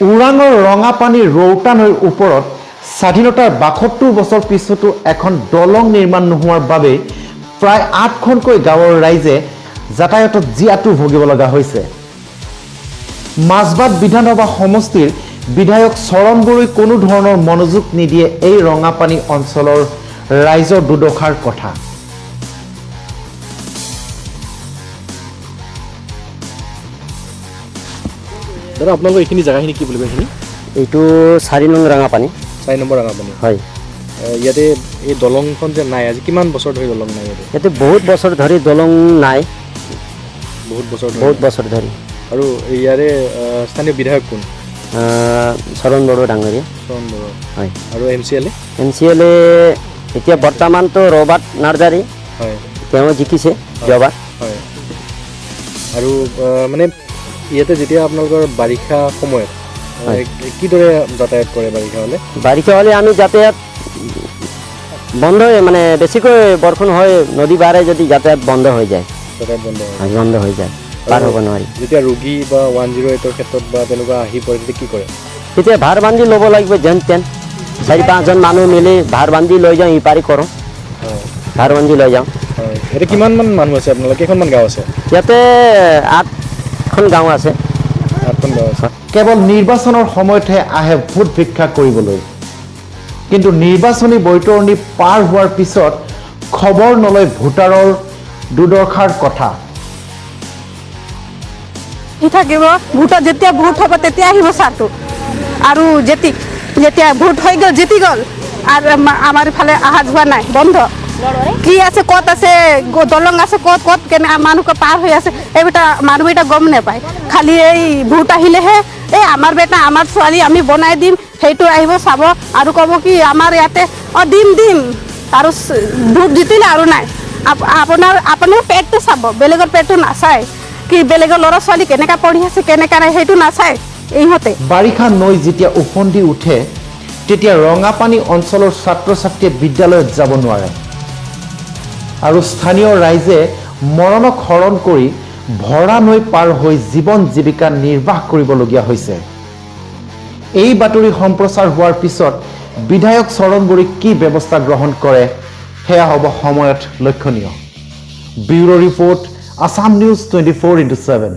ওৰাঙৰ ৰঙাপানী ৰৌতা নৈৰ ওপৰত স্বাধীনতাৰ ৭২ বছৰ পিছতো এখন দলং নিৰ্মাণ নোহোৱাৰ বাবে প্ৰায় ৮খনকৈ গাঁৱৰ ৰাইজে যাতায়াতত জিয়াতু ভুগিব লগা হৈছে। মাজবাট বিধানসভা সমষ্টিৰ বিধায়ক চৰণ বড়োই কোনো ধৰণৰ মনোযোগ নিদিয়ে এই ৰঙাপানী অঞ্চলৰ ৰাইজৰ দুৰ্দশাৰ কথা। দাদা আপোনালোকৰ এইখিনি জাগাখিনি কি বুলিব এইখিনি? এইটো ৪ নং ৰঙাপানী। ৪ নম্বৰ ৰঙাপানী। হয়। ইয়াতে এই দলংখন যে নাই, আজি কিমান বছৰ ধৰি দলং নাই ইয়াতে? ইয়াতে বহুত বছৰ ধৰি দলং নাই। বহুত বছৰ ধৰি। আৰু ইয়াৰে স্থানীয় বিধায়ক কোন? চৰণ বড়ো ডাঙৰীয়া। চৰণ বড়ো। হয়। আৰু MCLA? MCLA এতিয়া বৰ্তমানতো ৰবাৰ্ট নাৰ্জাৰী। হয়। তেওঁ জিকিছে যোৱাবাৰ। হয়। আৰু মানে ইয়াতে যেতিয়া আপোনালোকৰ বাৰিষা সময়ত কিদৰে যাতায়াত কৰে বাৰিষা হ'লে? বাৰিষা হ'লে আমি যাতায়াত বন্ধ মানে বেছিকৈ বৰষুণ হয়, নদী বাঢ়ে যদি যাতায়াত বন্ধ হৈ যায়। যাতায়াত বন্ধ হৈ যায়, পাৰ হ'ব নোৱাৰি। যেতিয়া ৰোগী বা 108ৰ ক্ষেত্ৰত বা তেনেকুৱা আহি পৰে তেতিয়া কি কৰে? তেতিয়া ভাৰ বান্ধি ল'ব লাগিব, যেন তেন ৪-৫জন মানুহ মিলি ভাৰ বান্ধি লৈ যাওঁ, ইপাৰি কৰোঁ। ভাৰ বান্ধি লৈ যাওঁ। হয়। ইয়াতে কিমানমান মানুহ আছে আপোনালোকৰ? কেইখনমান গাঁও আছে? ইয়াতে ৮খন গাঁও আছে। ৮খন গাঁও আছে। কেৱল নিৰ্বাচনৰ সময়তহে আহে ভোট ভিক্ষা কৰিবলৈ, কিন্তু নিৰ্বাচনী বৈতৰণি পাৰ হোৱাৰ পিছত খবৰ নলয় ভোটাৰৰ দুৰ্দশাৰ কথা। থাকিব ভোটত যেতিয়া ভোট হ'ব তেতিয়া আহিব চাহটো, আৰু যেতিয়া ভোট হৈ গ'ল জিতি গ'ল আৰু আমাৰ ইফালে অহা যোৱা নাই, বন্ধ। কি আছে, ক'ত আছে দলং আছে, ক'ত কেনে মানুহ পাৰ হৈ আছে, এইকেইটা মানুহকেইটা গম নাপায়। খালি এই ভোট আহিলেহে এই আমাৰ বেটা আমাৰ ছোৱালী আমি বনাই দিম, সেইটো আহিব চাব আৰু ক'ব কি আমাৰ ইয়াতে দিম আৰু ভোট জিতিলে আৰু নাই। আপোনাৰ পেটটো চাব, বেলেগৰ পেটটো নাচায়। কি বেলেগৰ ল'ৰা ছোৱালী কেনেকৈ পঢ়ি আছে কেনেকৈ নাই সেইটো নাচায় ইহঁতে। বাৰিষা নৈ যেতিয়া উফন্দি উঠে তেতিয়া ৰঙাপানী অঞ্চলৰ ছাত্ৰ ছাত্ৰীয়ে বিদ্যালয়ত যাব নোৱাৰে আৰু স্থানীয় ৰাইজে মৰণক হৰণ কৰি ভৰা নৈ পাৰ হৈ জীৱন জীৱিকা নিৰ্বাহ কৰিবলগীয়া হৈছে। এই বাতৰি সম্প্ৰচাৰ হোৱাৰ পিছত বিধায়ক চৰণ বড়োই কি ব্যৱস্থা গ্ৰহণ কৰে সেয়া হ'ব সময়ত লক্ষণীয়। Bureau' report, Assam news 24/7।